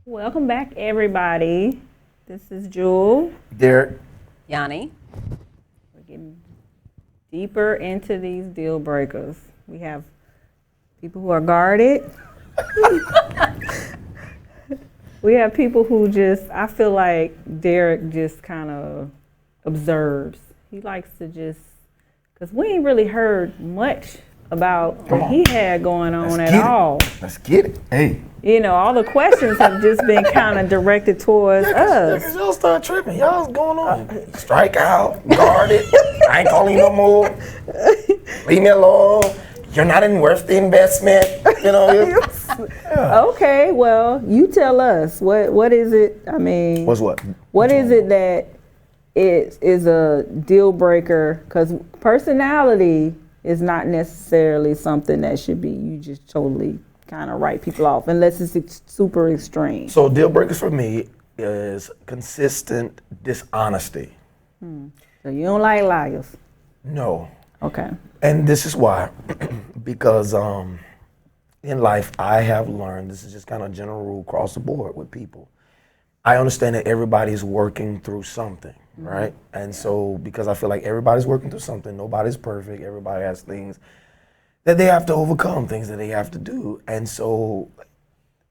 Welcome back, everybody. This is Jewel. Derrick. Yani. We're getting deeper into these deal breakers. We have people who are guarded. We have people who just, I feel like Derrick just kind of observes. He likes to just, because we ain't really heard much about what he had going on at all. Let's get it. Hey. You know, all the questions have just been kind of directed towards us. Cause y'all start tripping. Y'all's going on. Strike out, guard it. I ain't calling you no more. Leave me alone. You're not worth the investment. You know. Yeah. Okay, well, you tell us. What is it? I mean, What's what? What is it that is a deal breaker? Because personality is not necessarily something that should be, you just totally kind of write people off unless it's super extreme. So deal breakers for me is consistent dishonesty. So you don't like liars? No. Okay. And this is why. Because in life I have learned, this is just kind of a general rule across the board with people. I understand that everybody's working through something, right? And so because I feel like everybody's working through something, nobody's perfect, everybody has things that they have to overcome, things that they have to do. And so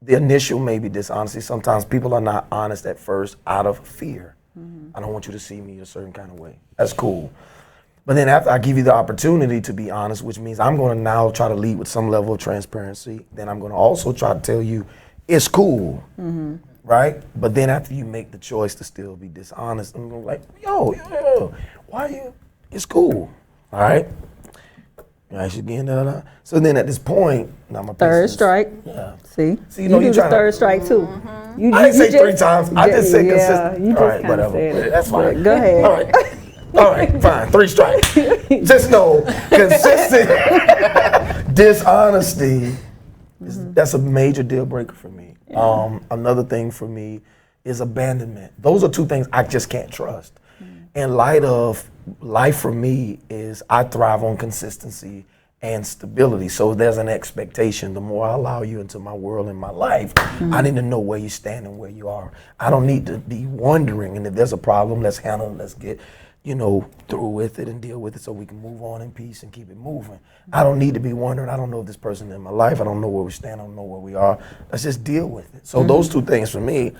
the initial maybe dishonesty, sometimes people are not honest at first out of fear. I don't want you to see me a certain kind of way. That's cool. But then after I give you the opportunity to be honest, which means I'm gonna now try to lead with some level of transparency, then I'm gonna also try to tell you it's cool, right? But then after you make the choice to still be dishonest, I'm gonna be like, yo, why you, it's cool, all right? I should be in there. So then at this point, now my Third strike. Yeah. See, you know, do you the tryna- third strike too. I didn't say three times. I just said consistent. You just All right, kind of whatever. said it. That's fine. Go ahead. All right. All right, fine. 3 strikes. Just know, consistent dishonesty, that's a major deal breaker for me. Another thing for me is abandonment. Those are 2 things I just can't trust. In light of life for me is I thrive on consistency and stability. So there's an expectation. The more I allow you into my world and my life, I need to know where you stand and where you are. I don't need to be wondering. And if there's a problem, let's handle it. Let's get, through with it and deal with it so we can move on in peace and keep it moving. I don't need to be wondering. I don't know if this person in my life. I don't know where we stand. I don't know where we are. Let's just deal with it. So those 2 things for me.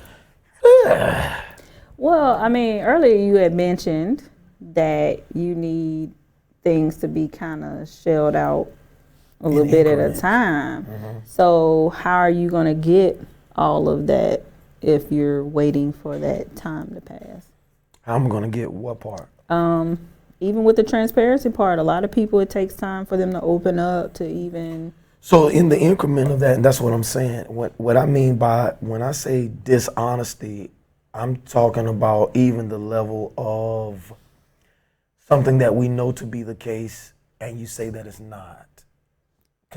Well, I mean, earlier you had mentioned that you need things to be kind of shelled out a little bit at a time. So how are you going to get all of that if you're waiting for that time to pass? How am I going to get what part? Even with the transparency part, a lot of people, it takes time for them to open up to even. So in the increment of that, and that's what I'm saying, what I mean by when I say dishonesty, I'm talking about even the level of something that we know to be the case and you say that it's not.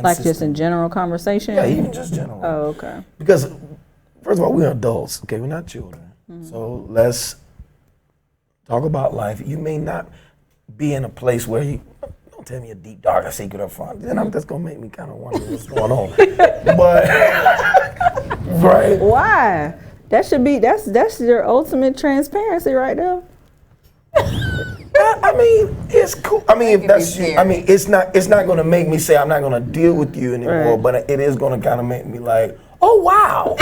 Like just in general conversation? Yeah, even just general. Oh, okay. Because first of all, we're adults, okay? We're not children. So let's talk about life. You may not be in a place where you, don't tell me a deep, dark secret up front. Then that's gonna make me kind of wonder what's going on. But, right? Why? That should be, that's your ultimate transparency right there. I mean, it's cool. I mean, if that's you, I mean, it's not gonna make me say I'm not gonna deal with you anymore, Right. but it is gonna kind of make me like, oh wow,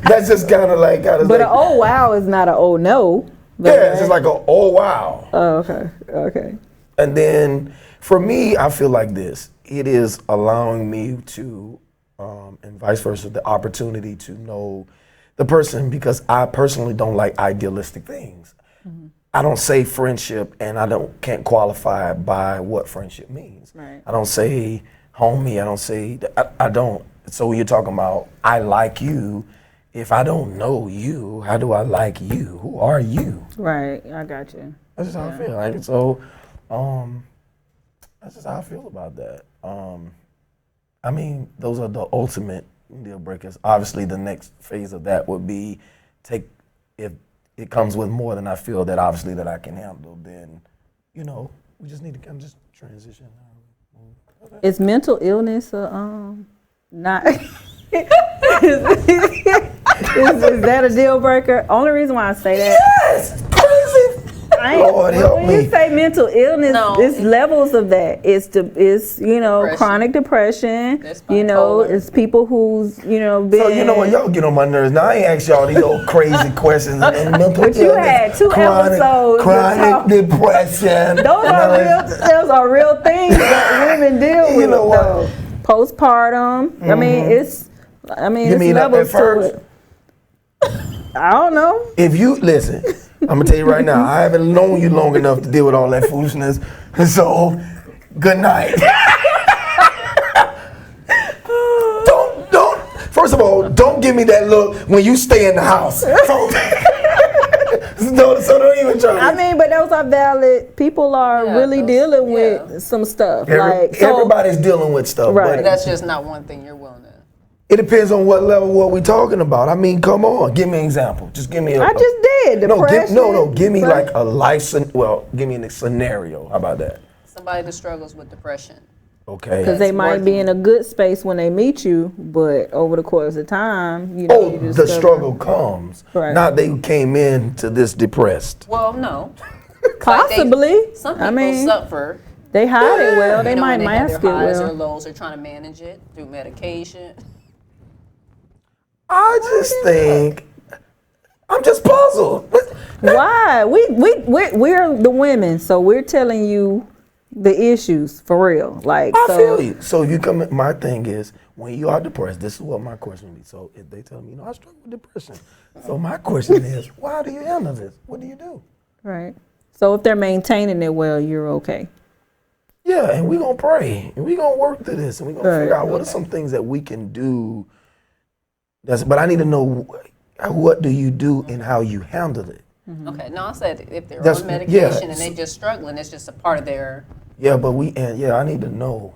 That's just kind of like, But an oh wow is not an oh no. Yeah, it's just like a oh wow. Oh, okay. And then for me, I feel like this. It is allowing me to, and vice versa, the opportunity to know the person, because I personally don't like idealistic things. I don't say friendship, and can't qualify by what friendship means. Right. I don't say homie. I don't say I don't. So you're talking about I like you. If I don't know you, how do I like you? Who are you? Right, I got you. That's just how I feel. Like, so, that's just how I feel about that. I mean, those are the ultimate deal breakers. Obviously, the next phase of that would be if it comes with more than I feel that obviously that I can handle, then, we just need to kind of just transition. Is mental illness not? Is that a deal breaker? Only reason why I say that. Yes, crazy. Lord help when me. you say mental illness, it's levels of that. It's depression. Chronic depression. It's people who's been. So you know what, y'all get on my nerves. Now I ain't ask y'all these old crazy questions and mental But you had 2 episodes. Chronic depression. Those are real things that women deal with. You know what? Postpartum. Mm-hmm. I mean, you it's mean levels at first? to it. I don't know. If you listen, I'm gonna tell you right now, I haven't known you long enough to deal with all that foolishness. So, good night. don't. First of all, don't give me that look when you stay in the house. So don't even try. I mean, but those are valid. People are really dealing with some stuff. Everybody's dealing with stuff. Right. But that's just not one thing you're willing to. It depends on what level, what we're talking about. I mean, come on, give me an example. Just give me I just did. Depression. Give me like a life, give me a scenario. How about that? Somebody that struggles with depression. Okay. Because they might be in a good space when they meet you, but over the course of time, the struggle comes. Right. Not they came in to this depressed. Well, no. Possibly. Some people suffer. They hide it well. They might mask it well. Highs or well. lows. They're trying to manage it through medication. I just think I'm just puzzled. Why? We're the women, so we're telling you the issues for real. I feel you. So you come. My thing is, when you are depressed, this is what my question would be. So if they tell me, I struggle with depression. So my question is, why do you handle this? What do you do? Right. So if they're maintaining it well, you're okay. Yeah, and we're gonna pray, and we're gonna work through this, and we're gonna figure out what are some things that we can do. But I need to know, what do you do and how you handle it. Mm-hmm. Okay, no, I said if they're on medication and they're just struggling, it's just a part of their. Yeah, but I need to know,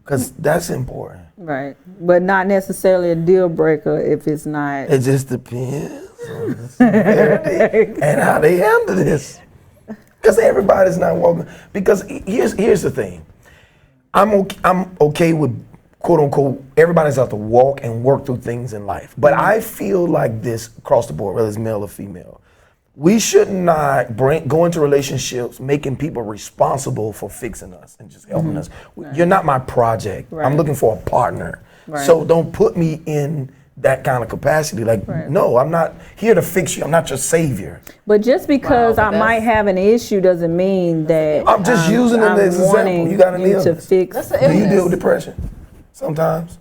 because that's important. Right, but not necessarily a deal breaker if it's not. It just depends on the severity and how they handle this. Because everybody's not walking. Because here's the thing, I'm okay with, quote unquote, everybody's out to walk and work through things in life. But I feel like this across the board, whether it's male or female. We should not go into relationships making people responsible for fixing us and just helping us. Right. You're not my project. Right. I'm looking for a partner. Right. So don't put me in that kind of capacity. No, I'm not here to fix you. I'm not your savior. But just because I might have an issue doesn't mean that I'm just using it as an example. You got an illness. To fix. Do you deal with depression? Sometimes?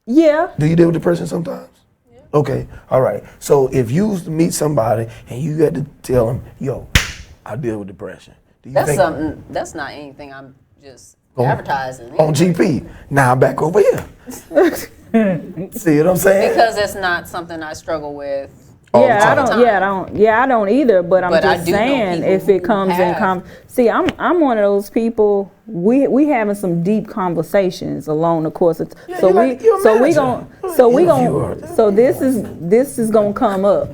Yeah. Do you deal with depression sometimes? Yeah. Okay, all right. So if you meet somebody and you had to tell them, yo, I deal with depression. Do you that's not anything I'm just advertising. On GP. Now I'm back over here. See what I'm saying? Because it's not something I struggle with. I don't either. But I'm just saying, if it comes in see, I'm one of those people. We having some deep conversations along the course of so this is gonna come up.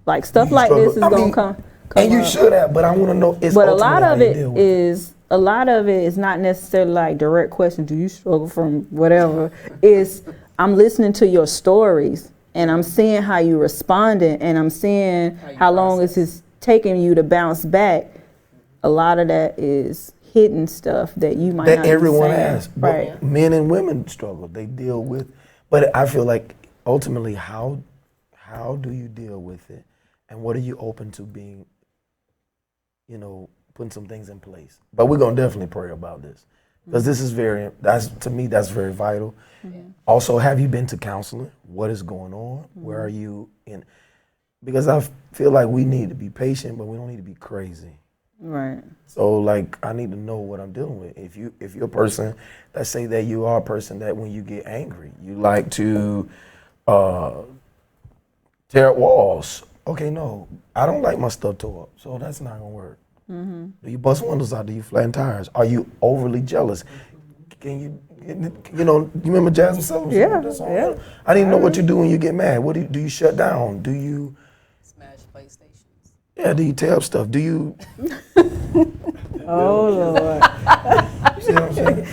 Like stuff like this is gonna come and you up. should have, but I want to know. But a lot of it is not necessarily like direct questions. Do you struggle from whatever? I'm listening to your stories. And I'm seeing how you responded, and I'm seeing how long it's taking you to bounce back. A lot of that is hidden stuff that you might not everyone understand. has. Right. Men and women struggle. They deal with, but I feel like ultimately, how do you deal with it, and what are you open to being, putting some things in place? But we're gonna definitely pray about this. Because this is to me, that's very vital. Mm-hmm. Also, have you been to counseling? What is going on? Mm-hmm. Where are you in? Because I feel like we need to be patient, but we don't need to be crazy. Right. So, I need to know what I'm dealing with. If you're a person, let's say that you are a person that when you get angry, you like to tear up walls. Okay, no, I don't like my stuff tore up, so that's not gonna work. Mm-hmm. Do you bust windows out? Do you flatten tires? Are you overly jealous? Can you remember Jasmine Sullivan? Yeah. I need to know what you do when you get mad. What do you shut down? Do you smash PlayStations? Yeah. Do you tear up stuff? Do you? Oh Lord. You see what I'm saying?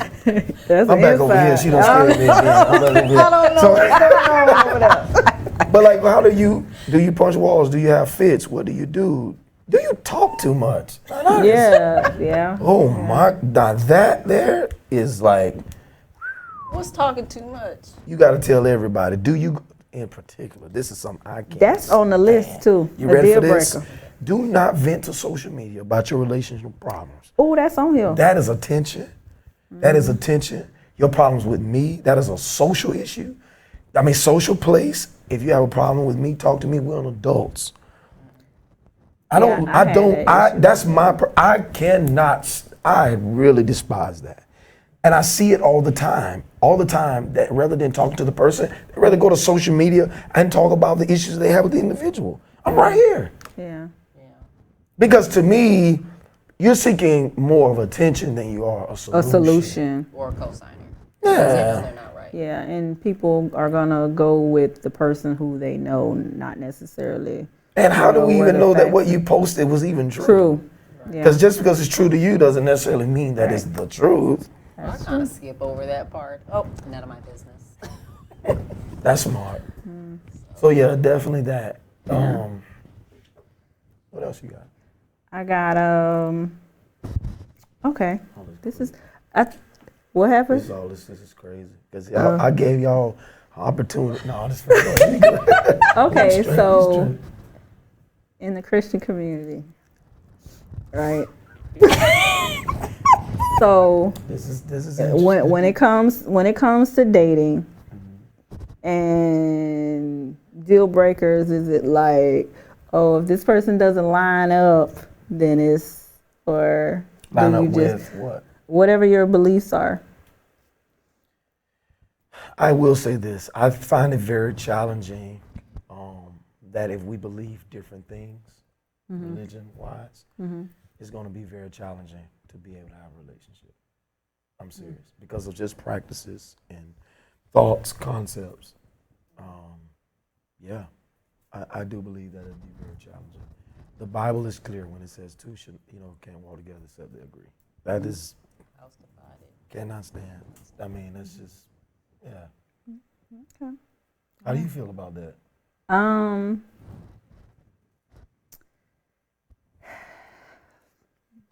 That's I'm back over here. She don't scare me again. I'm back over here. I don't know what's going on over there. But like, how do you punch walls? Do you have fits? What do you do? Do you talk too much? Yeah. Oh my, now that there is like, What's talking too much? you got to tell everybody. Do you, in particular, this is something I can't. That's on the list too. You a ready deal for this? breaker. Do not vent to social media about your relationship problems. Oh, that's on here. That is attention. That is attention. Your problems with me, that is a social issue. I mean, social place. If you have a problem with me, talk to me. We're adults. I really despise that. And I see it all the time, that rather than talking to the person, they'd rather go to social media and talk about the issues they have with the individual. I'm right here. Yeah. Because to me, you're seeking more of attention than you are a solution. A solution. Or a cosigner. Yeah. They're not right. Yeah, and people are gonna go with the person who they know, not necessarily. And how do we even know that what facts. you posted was even true? True. Yeah. Because just because it's true to you doesn't necessarily mean that it's the truth. I kind of skip over that part. Oh, none of my business. That's smart. So yeah, definitely that. What else you got? I got okay. What happened? This is crazy. Because I gave y'all opportunity. No, this is Okay, so in the Christian community, right? So this is when it comes to dating and deal breakers, is it like, oh, if this person doesn't line up, then it's, or line do up you just with what? whatever your beliefs are? I will say this. I find it very challenging that if we believe different things, religion-wise, it's going to be very challenging to be able to have a relationship. I'm serious. Because of just practices and thoughts, concepts. I do believe that it'd be very challenging. The Bible is clear when it says two can't walk together except they agree. That is, cannot stand. I mean, that's just, Okay. How do you feel about that?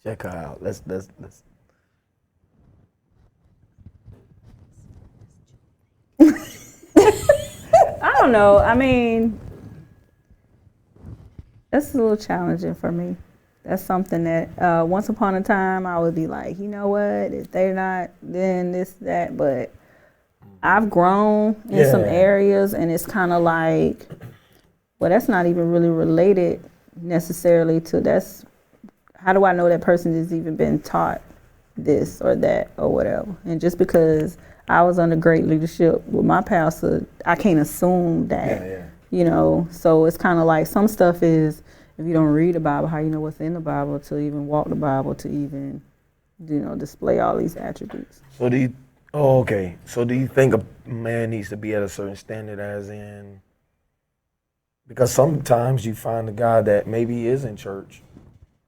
Check her out. Let's. I don't know. I mean, that's a little challenging for me. That's something that once upon a time I would be like, you know what, if they're not, then this, that. But I've grown in some areas, and it's kind of like, well, that's not even really related necessarily to that's. How do I know that person has even been taught this or that or whatever? And just because I was under great leadership with my pastor, I can't assume that, So it's kind of like some stuff is, if you don't read the Bible, how you know what's in the Bible to even walk the Bible, to even, display all these attributes. So do you think a man needs to be at a certain standard, as in, because sometimes you find a guy that maybe is in church,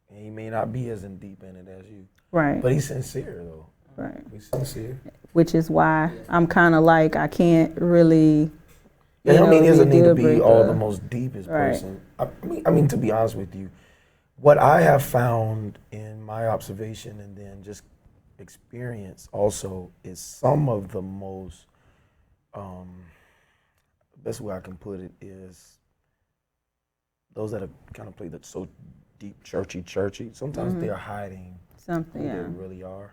and he may not be as in deep in it as you. Right. But he's sincere though. Right. He's sincere. Which is why I'm kind of like, I can't really. Yeah, I mean, he doesn't need to be all the Dealbreaker. most deepest person. I mean, to be honest with you, what I have found in my observation and then just experience also is some of the most, best way I can put it is those that have kind of played that so deep churchy. Sometimes they're hiding Something, who yeah. they really are.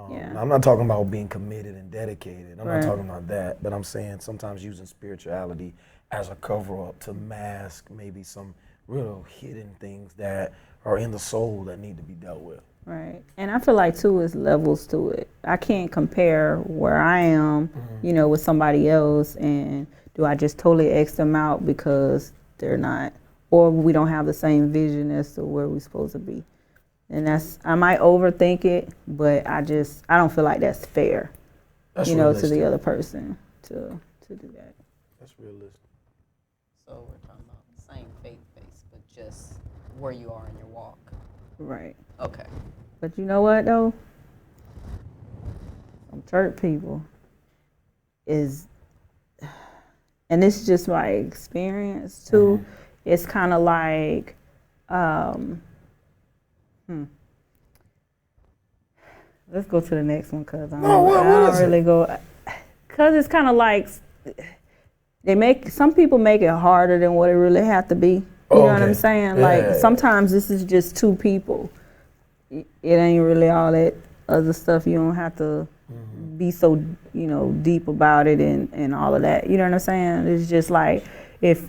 Yeah. I'm not talking about being committed and dedicated. I'm Right. not talking about that. But I'm saying sometimes using spirituality as a cover-up to mask maybe some real hidden things that are in the soul that need to be dealt with. Right. And I feel like, too, is levels to it. I can't compare where I am, with somebody else, and do I just totally X them out because they're not, or we don't have the same vision as to where we're supposed to be. And I might overthink it, but I don't feel like that's fair, That's to realistic. the other person to do that. That's realistic. So we're talking about the same faith base, but just where you are in your walk. Right. Okay. But you know what, though? some church people is, and this is just my experience too. It's kind of like, let's go to the next one because I don't really go. Because it's kind of like some people make it harder than what it really have to be. You know what I'm saying? Like sometimes this is just two people. It ain't really all that other stuff. You don't have to be so, deep about it and all of that. You know what I'm saying? It's just like, if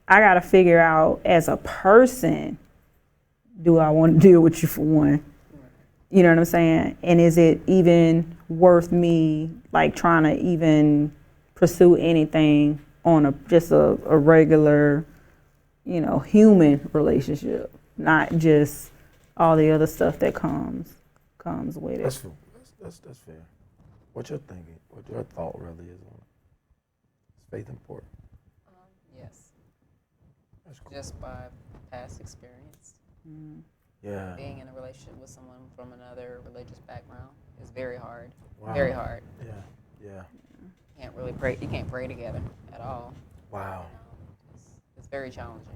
I got to figure out as a person, do I want to deal with you for one? You know what I'm saying? And is it even worth me like trying to even pursue anything on just a regular, human relationship, not just all the other stuff that comes with it. That's fair. What you're thinking? What your thought really is on it? Is faith important? Yes. That's cool. Just by past experience. Yeah. Being in a relationship with someone from another religious background is very hard. Wow. Very hard. Yeah. You can't really pray. You can't pray together at all. Wow. It's very challenging.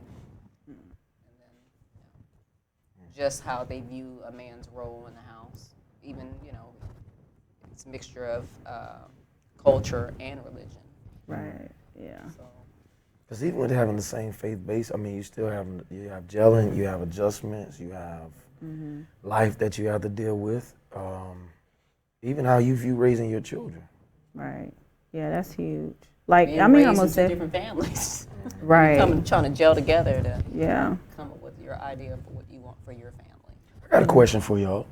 And then, just how they view a man's role in the house, even it's a mixture of culture and religion. Right. Yeah. So. Because even with having the same faith base, you still have gelling, you have adjustments, you have life that you have to deal with. Even how you view raising your children. Right. Yeah, that's huge. Like, I'm gonna say two different families. Right. Trying to gel together to come up with your idea for what you want for your family. I got a question for y'all.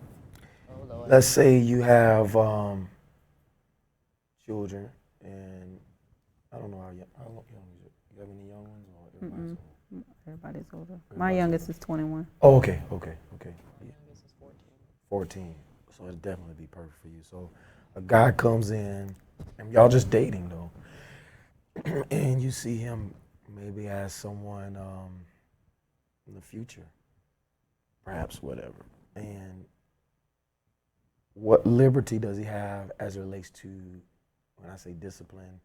Oh, Lord. Let's say you have children, and I don't know how young is it? You have any young ones, or everybody's old? Everybody's older. My youngest is 21. Oh, okay. My youngest is 14. 14. So it'd definitely be perfect for you. So a guy comes in, and y'all just dating though, and you see him maybe as someone in the future, perhaps whatever. And what liberty does he have as it relates to, when I say discipline,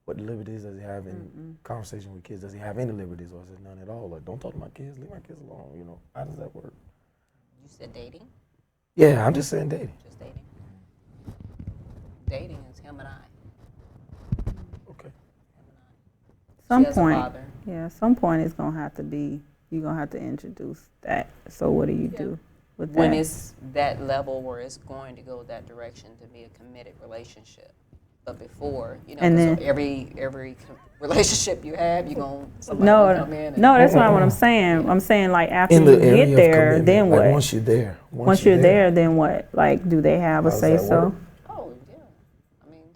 what liberties does he have in conversation with kids? Does he have any liberties, or is it none at all? Like, don't talk to my kids, leave my kids alone, How does that work? You said dating? Yeah, I'm just saying dating. Just dating. Dating is him and I. Okay. Some She has a point, father. some point it's gonna have to be. You're gonna have to introduce that. So what do you do with that? When it's that level where it's going to go that direction to be a committed relationship. But before, and then, every relationship you have, you're going to come in. No, that's not what I'm saying. I'm saying, like, after you get there, then what? Like, once you're there. Once you're there, then what? Like, do they have a say-so? Oh, yeah. I mean...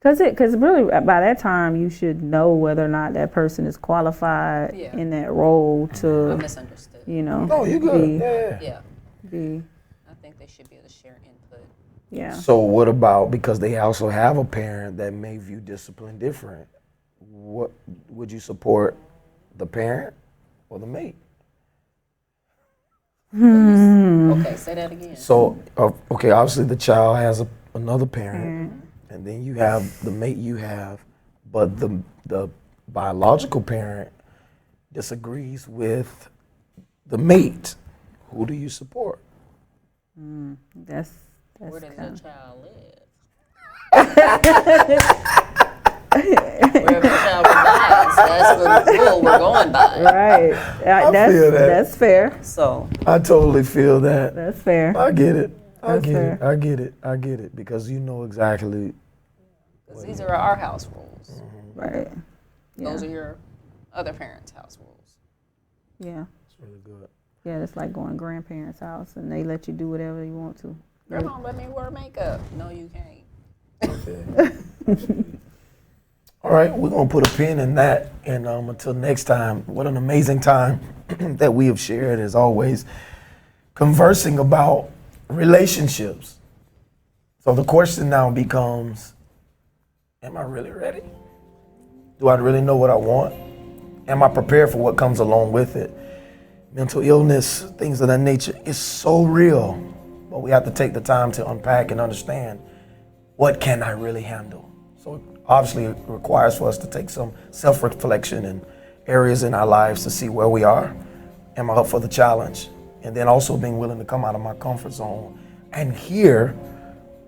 Because really, by that time, you should know whether or not that person is qualified in that role to... I misunderstood. No, you're good. Yeah. Be... I think they should be able to share input. Yeah. So what about, because they also have a parent that may view discipline different, what would you support, the parent or the mate? Okay, say that again. So, okay, obviously the child has another parent, and then you have the mate you have, but the biological parent disagrees with the mate. Who do you support? That's Where does kinda... the child live? Wherever the child resides, that's the rule we're going by. Right. That's fair. So I totally feel that. That's fair. I get it. I That's get fair. it. I get it. I get it. Because you know exactly. because these are our house rules. Right. Those are your other parents' house rules. Yeah. It's really good. Yeah, it's like going to grandparents' house and they let you do whatever you want to. Grandma, let me wear makeup. No, you can't. Okay. All right, we're going to put a pin in that. And until next time, what an amazing time that we have shared, as always, conversing about relationships. So the question now becomes, am I really ready? Do I really know what I want? Am I prepared for what comes along with it? Mental illness, things of that nature, is so real. But we have to take the time to unpack and understand what can I really handle? So obviously it requires for us to take some self-reflection in areas in our lives to see where we are. Am I up for the challenge? And then also being willing to come out of my comfort zone and hear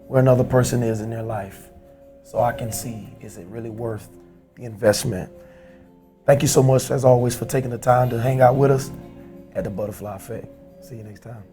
where another person is in their life, so I can see, is it really worth the investment? Thank you so much, as always, for taking the time to hang out with us at the Butterfly Effect. See you next time.